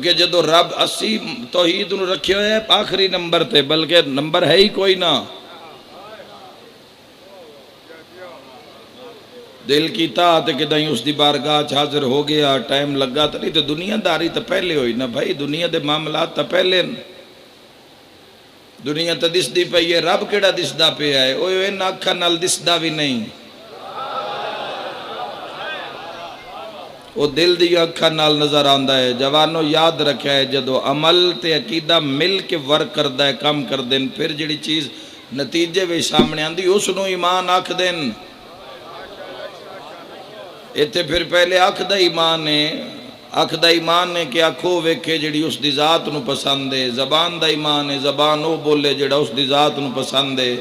کہ جدو رب 80 توحید نو رکھے ہوئے ہے آخری نمبر تے، بلکہ نمبر ہے ہی کوئی نہ. دل کی طاعت کہ دائیں اس دی بارگاہ حاضر ہو گیا، ٹائم لگا تو نہیں تو دنیا داری تو پہلے ہوئی نا بھائی، دنیا دے معاملات تو پہلے. دنیا تو دس دی پئی ہے، رب کیڑا دس دا پہ آئے، اوہ ان آنکھاں نال دس دا بھی نہیں، وہ دل دی آنکھاں نال نظر آندہ ہے. جوانوں یاد رکھا ہے جدو عمل تے عقیدہ مل کے ورک کردہ ہے، کام کر دیں، پھر جڑی چیز نتیجے وے سامنے آندی اس نو ایمان آکھ دیں. ایتھے پھر پہلے آکھ دا ایمان ہے، آکھ دا ایمان ہے کہ آکھو ویکھے جڑی اس دی ذات نو پسند ہے. زبان دا ایمان ہے، زبان او بولے جڑا اس دی ذات نو پسند ہے.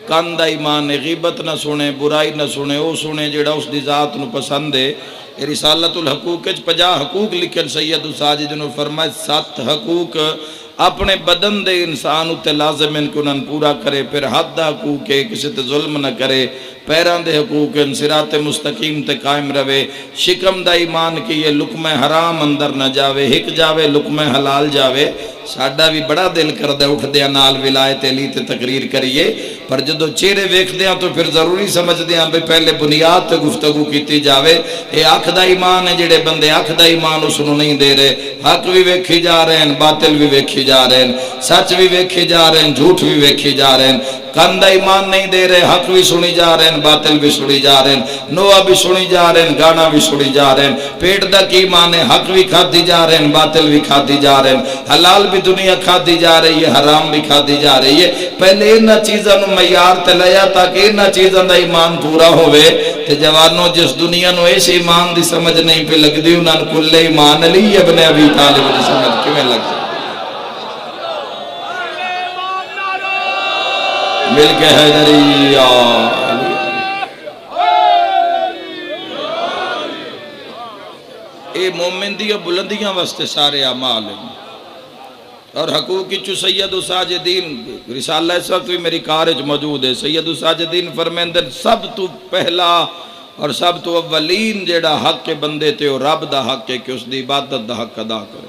کان دا ایمان ہے، غیبت نہ سنے، برائی نہ سنے، او سنے جڑا اس دی ذات نو پسند ہے. رسالت الحقوق 50 حقوق لکھن سید ساجد نے فرمائے 7 حقوق اپنے بدن دے انسان اتے لازم ان کو انہوں پورا کرے. پھر حد حقوق ہے، کسی تے ظلم نہ کرے. پیران دے حقوق ان صراط مستقیم تے قائم روے. شکم دا ایمان کی یہ لقمہ حرام اندر نہ جاوے، ہک جاوے لقمہ حلال جاوے. ساڈا بھی بڑا دل کر دے اٹھ دیا نال ولایت علی تے تقریر کریے، پر جدو چہرے ویکھ دیاں تو پھر ضروری سمجھ دیاں بھی پہلے بنیاد تے گفتگو کیتی جاوے. اے آنکھ دا ایمان ہے، جڑے بندے آنکھ دا ایمان اس نو نہیں دے رہے، حق بھی ویکھی جا رہے ہیں، باطل بھی ویکھی جا رہے ہیں، سچ بھی ویکھی جا رہے ہیں، جھوٹ بھی ویکھی جا رہے ہیں. کان دا ایمان نہیں دے رہے، حق بھی سنی جا رہے ہیں، باطل بھی سنی جا رہے ہیں، نوہ بھی سنی جا رہے ہیں، گانا بھی سنی جا رہے ہیں. پیٹ دا کی ایمان ہے، حق بھی کھاتی جا رہے ہیں، باطل بھی کھاتی جا رہے ہیں، حلال بھی دنیا کھاتی جا رہی ہے، حرام بھی کھاتی جا رہی ہے. پہلے انہا چیزاں نو معیار تے لیا تاکہ انہا چیزاں دا ایمان پورا ہوئے. تے جوانوں جس دنیا نو ایسے ایمان دی سمجھ نہیں پہ لگ دی، انہاں کل ایمان علی ابن ابی طالب دی سمجھ کیوں لگ دی. مل کے حیدری یا علی. اے مومن دیا بلندیاں واسطے سارے اعمال ہیں. اور حقوق کی سید ساجدین رسالہ اس وقت بھی میری کارج موجود ہے. سید ساجدین فرمیندن سب تو پہلا اور سب تو اولین جیڑا حق کے بندے تے اور رب دا حق ہے کہ اس دی عبادت دا حق ادا کرے.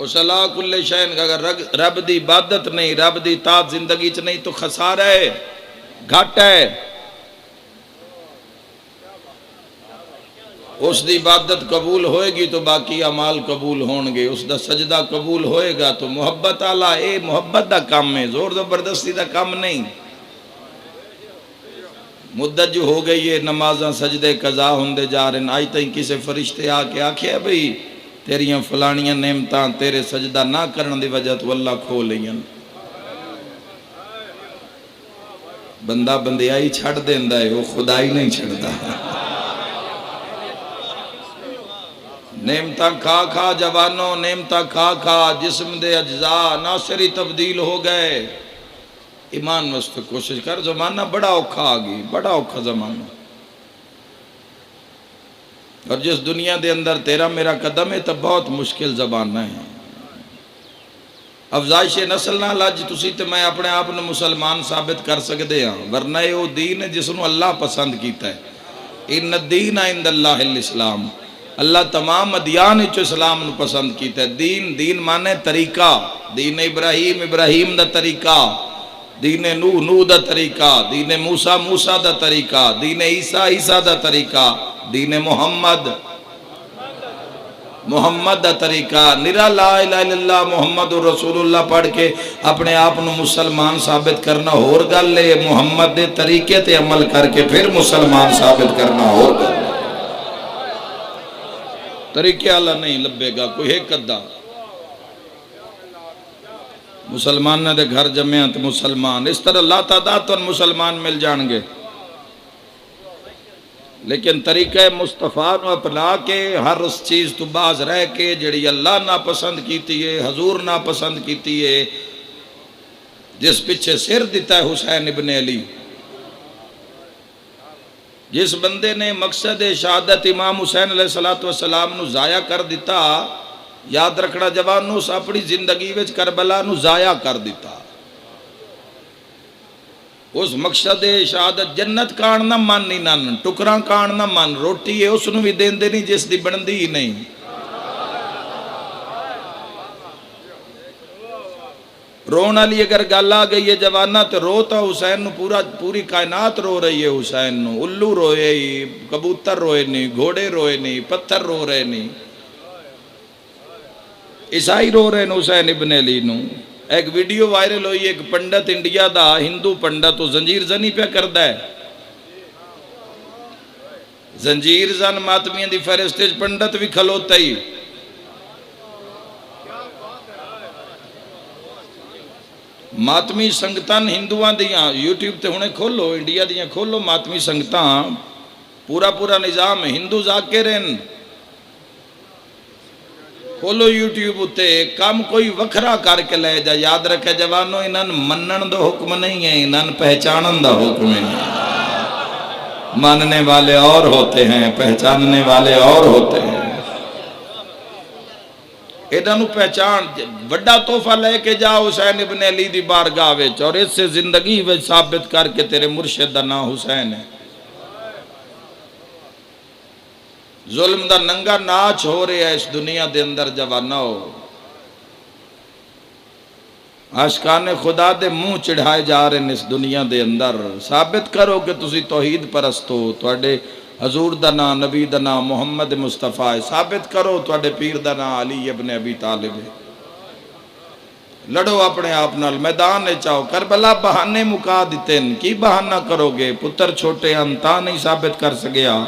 اس اللہ کل شین اگر رب دی عبادت نہیں، رب دی اطاعت زندگی چ نہیں تو خسارہ ہے، گھٹ ہے. اس دی عبادت قبول ہوئے گی تو باقی اعمال قبول ہونگے. اس دا سجدہ قبول ہوئے گا تو محبت آلہ، اے محبت دا کام ہے، زور زبردستی دا کام نہیں. مدت جو ہو گئی ہے نمازاں سجدے قضا ہوندے جا رہے ہیں. آج تک کسی فرشتے آکے آکھے بھئی تیریاں فلانیاں نعمتاں تیرے سجدہ نہ کرن دی وجہ تو اللہ کھو لئیں. بندہ بندیائی چھڑ دیندہ ہے، وہ خدائی نہیں چھڑتا. نعمتاں کھا کھا جوانوں، نعمتاں کھا کھا جسم دے اجزاء ناصری تبدیل ہو گئے. ایمان واسطے کوشش کر، زمانہ بڑا اوکھا آگئی، بڑا اوکھا زمانہ. اور جس دنیا دے اندر تیرا میرا قدم ہے تو بہت مشکل زمانہ ہے. افزائش نسل نہ لاج تسی تے میں اپنے آپ نے مسلمان ثابت کر سکتے ہیں، ورنہ یہ وہ دین ہے جس نے اللہ پسند کیتا ہے. ان الدین عند اللہ الاسلام. اللہ تمام ادیان جو اسلام نے پسند کیتا ہے. دین مانے طریقہ. دین ابراہیم ابراہیم دا طریقہ، دین نوح دا طریقہ، دین موسیٰ دا طریقہ، دین عیسیٰ دا طریقہ، دین محمد دا طریقہ. نرا لا الہ الا اللہ محمد رسول اللہ پڑھ کے اپنے آپ نے مسلمان ثابت کرنا ہور گل لے، محمد دے طریقے تے عمل کر کے پھر مسلمان ثابت کرنا ہور گل. طریقے اللہ نہیں لبے گا کوئی ایک قدہ. مسلمانہ دے گھر جمعیت مسلمان، اس طرح لا تعداد تو مسلمان مل جانگے. لیکن طریقہ مصطفیٰ نو اپنا کے ہر اس چیز تو باز رہ کے جڑی اللہ نا پسند کیتی ہے، حضور نا پسند کیتی ہے. جس پچھے سر دیتا ہے حسین ابن علی، جس بندے نے مقصد شہادت امام حسین علیہ السلام نو ضائع کر دیتا، یاد رکھنا جوانوں اپنی زندگی وچ کربلا نو ضائع کر دیتا. اس مقصد شہادت جنت کان نہ من نہیں نن ٹکرا کان نہ من روٹی ہے اس نو بھی دیندے نہیں جس دی بندی ہی نہیں رون والی اگر گل آ گئی ہے جوانا تو رو تو حسین نو پوری کائنات رو رہی ہے حسین نو الو روئے ہی کبوتر روئے نہیں گھوڑے روئے نہیں پتھر رو رہے نہیں عیسائی رو رہے ہیں حسین ابن علی نو ایک ویڈیو وائرل ہوئی ایک پنڈت انڈیا دا ہندو پنڈت وہ زنجیر زنی پہ کردا ہے زنجیر زن ماتمیاں دی فہرست پنڈت بھی کھلوتا ہی ماتمی سنگتاں ہندوان دیاں یوٹیوب تے ہونے کھولو انڈیا دیاں کھولو ماتمی سنگتاں پورا نظام ہندو ذاکرین کھولو یوٹیوب تے کام کوئی وکھرا کر کے لے جا یاد رکھے جوانوں انہاں منن دا حکم نہیں ہے انہاں پہچانن دا حکم ہے ماننے والے اور ہوتے ہیں پہچاننے والے اور ہوتے ہیں انہاں پہچان بڑا تحفہ لے کے جا حسین ابن علی دی بارگاہ وچ اور اس سے زندگی وچ ثابت کر کے تیرے مرشد دا نام حسین ہے ظلم دا ننگا ناچ ہو رہا ہے اس دنیا دے اندر جوانو عاشقان خدا دے منہ چڑھائے جا رہے ہیں اس دنیا دے اندر ثابت کرو کہ تسی توحید پرست ہو تواڈے حضور دا نام نبی دا نام محمد مصطفیٰ ہے ثابت کرو تواڈے پیر دا نام علی ابن ابی طالب ہے لڑو اپنے آپ نال میدان نے چاہو کربلا بہانے مکا دیتے ہیں کی بہانہ کرو گے پتر چھوٹے انتا نہیں ثابت کر سکیا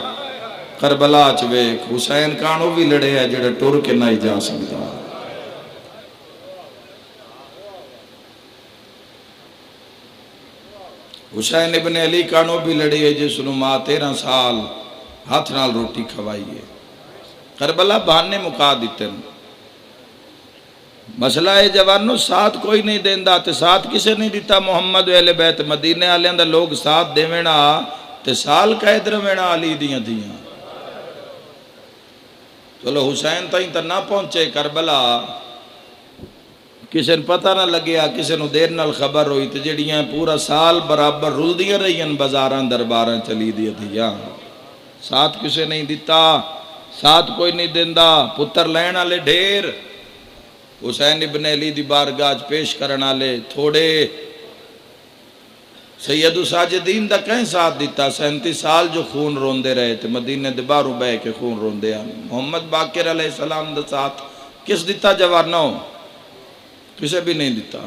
کربلا چویک حسین کانو بھی لڑے ہے جڑے ٹور کے نہیں جا سکتا حسین ابن علی کانو بھی لڑے ہے جس نو ماں 13 سال ہاتھ نال روٹی کھوائی ہے کربلا بہانے مکا دیتے ہیں مسئلہ ہے جوانو ساتھ کوئی نہیں دیندہ تے ساتھ کسے نہیں دیتا محمد و اہل بیت مدینے آلیاں دا لوگ ساتھ دیوینا تے سال قید روینا علی دیاں دیاں چلو حسین تائیں تا نہ پہنچے کربلا کسی نے پتہ نہ لگیا کسی نے دیر نال خبر ہوئی تے جڑیاں پورا سال برابر رول دیا رہی ہیں بازاراں درباراں چلی دیا دیا ساتھ کسے نہیں دیتا ساتھ کوئی نہیں دیندہ پتر لین آلے ڈھیر حسین ابن علی دی بارگاہ پیش کرنا لے تھوڑے سید ساجدین دا کہیں ساتھ دیتا 37 سال جو خون روندے رہے تھے مدینے دے بارو بے کے خون روندے ہیں محمد باقر علیہ السلام دا ساتھ کس دیتا جوانو کسے بھی نہیں دیتا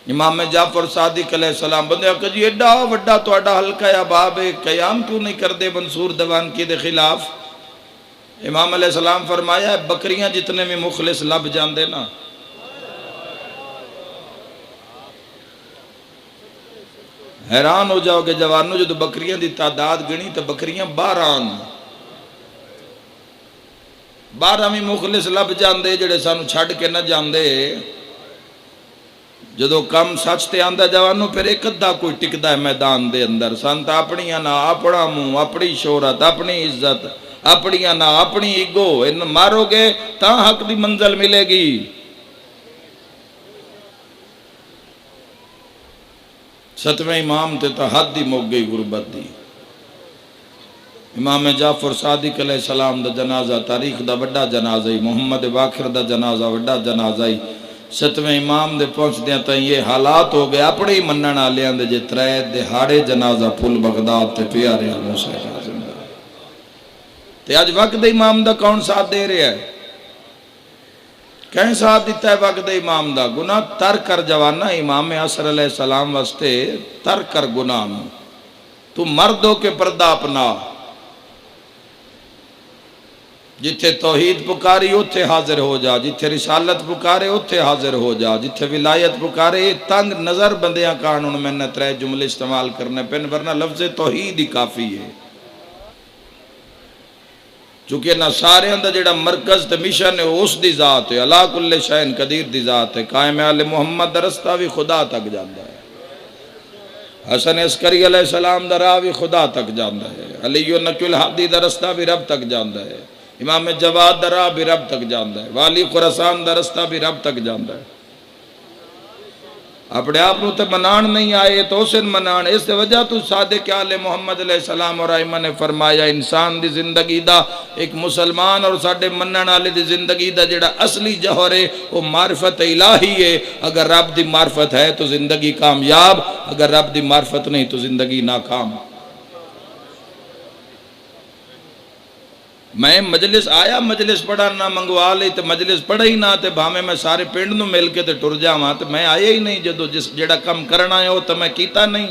امام جعفر صادق علیہ السلام بندے کہ جی ایڈا وڈا تو ایڈا حلقہ یا باب قیام کیوں نہیں کر دے منصور دیوان کی دے خلاف امام علیہ السلام فرمایا ہے بکریاں جتنے میں مخلص لب جاندے نا حیران ہو جاؤ کہ جوانوں جو بکریاں دی تعداد گنی تو بکریاں 12 میں مخلص لب جاندے جڑے سانو چھڑ کے نہ جاندے جدو کم سچ تے آندہ جوانوں پھر ایک ادھا کوئی ٹکدا ہے میدان دے اندر سانتا اپنی انا اپنا منہ اپنی شہرت اپنی عزت اپنی انا اپنی ایگو ان مارو گے تا حق دی منزل ملے گی ستویں امام تے تا حد دی موگ گئی غربت دی امام جعفر صادق علیہ السلام دا جنازہ تاریخ دا وڈا جنازہ محمد باقر دا جنازہ وڈا جنازہ ستویں امام دے پہنچ دیا تا یہ حالات ہو گئے اپنے ہی منن آلیاں دے جے ترے دہاڑے جنازہ پھول بغداد تے پیارے موسیٰ تے آج وقت امام دا کون ساتھ دے رہے ہے کہیں ساتھ دیتا ہے وقت امام دا گناہ تر کر جوانا امام عصر علیہ السلام واسطے تر کر گناہ نو تو مرد ہو کے پردہ اپنا جتھے توحید پکاری اتھے حاضر ہو جا جتھے رسالت پکارے اتھے حاضر ہو جا جتھے ولایت پکارے تنگ نظر بندیاں قانون میں نے 3 جملے استعمال کرنے پہن ورنہ لفظ توحید ہی کافی ہے چونکہ نہ سارے اندر جڑا مرکز تے مشن ہے اس دی ذات ہے اللہ کل شین قدیر دی ذات ہے قائم آل محمد درستہ بھی خدا تک جاندہ ہے حسن عسکری علیہ السلام درہ بھی خدا تک جاندہ ہے علی نقی الحادی درستہ بھی رب تک جاندہ ہے امام جواد درہ بھی رب تک جاندہ ہے والی خراسان درستہ بھی رب تک جاندہ ہے اپنے آپ نو تے منان نہیں آئے تو اسن منان. اس وجہ تو صادق آل محمد علیہ السلام اور ائمہ نے فرمایا انسان دی زندگی دا ایک مسلمان اور ساڈے منن والے دی زندگی دا جڑا اصلی جوہر ہے وہ معرفت الہی ہے. اگر رب دی معرفت ہے تو زندگی کامیاب، اگر رب دی معرفت نہیں تو زندگی ناکام. میں مجلس آیا، مجلس پڑھا نہ منگوا لی تے مجلس پڑھا ہی نہ تے بھاویں میں سارے پنڈ نو مل کے تے ٹر جاواں تے میں آیا ہی نہیں. جدو جڑا کم کرنا ہے وہ تو میں کیتا نہیں.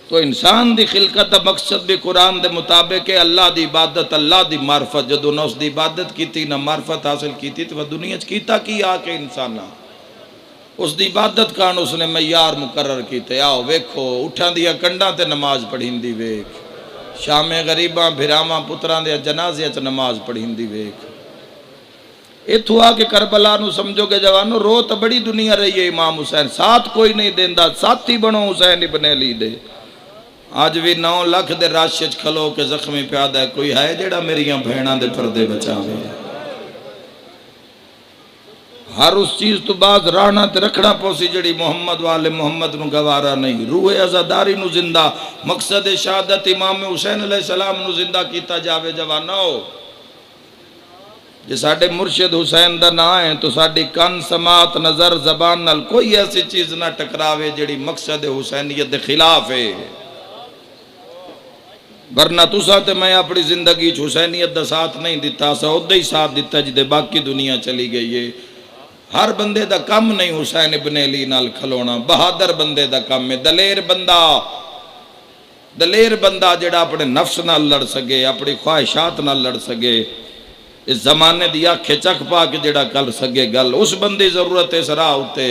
تو انسان دی خلقت دا مقصد بھی قرآن دے مطابق ہے اللہ دی عبادت، اللہ دی معرفت. جدو نہ اس دی عبادت کیتی نہ معرفت حاصل کیتی تو وہ دنیا چ کیتا کی آ کے انسان اس دی عبادت کان اس نے معیار مقرر کیتے. آؤ ویکھو اٹھاں دیا کنڈاں تے نماز پڑھیندی ویکھ، شام غریباں بھراواں پتراں دے جنازے چ نماز پڑھیندی ویکھ. اتھو آ کے کربلا نو سمجھو کہ جوانو رو تو بڑی دنیا رہی ہے. امام حسین ساتھ کوئی نہیں دیندا، ساتھی بنو حسین ابن علی دے. آج بھی 9 لاکھ دے راش وچ کھلو کے زخمی پیادہ ہے، کوئی ہے جڑا میریاں بہناں دے پردے بچاوے؟ ہر اس چیز تو بعد رانا تے رکھنا پوسی جڑی محمد والے محمد نو گوارا نہیں. روح عزاداری نو زندہ، مقصد شہادت امام حسین علیہ السلام نو زندہ کیتا جاوے. جوانو جے ساڈے مرشد حسین دا نا ہے تو ساڈی کن سماعت نظر زبان نال کوئی ایسی چیز نہ ٹکراوے جڑی مقصد حسینیت دے خلاف ہے. ورنہ تسا تے میں اپنی زندگی چ حسینیت دا ساتھ نہیں دیتا، سا اودے ہی ساتھ دیتا جدے باقی دنیا چلی گئی ہے. ہر بندے دا کم نہیں حسین ابن علی نال کھلونا، بہادر بندے دا کم ہے. دلیر بندہ جڑا اپنے نفس نال لڑ سکے، اپنی خواہشات نال لڑ سکے، اس زمانے دی آنکھیں چک پا کے جڑا کر سکے گل، اس بندی ضرورت اس راہ ہوتے.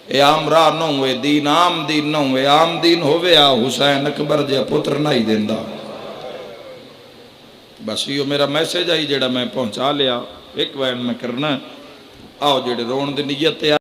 اے عام راہ نہ ہوئے، دین عام دین نہ ہوئے. عام دین ہوئے حسین اکبر جا پتر نہ ہی دیندہ. بس یہ میرا میسیج آئی جڑا میں پہنچا لیا. ایک وین میں کرنا آؤ جڑے رون دی نیت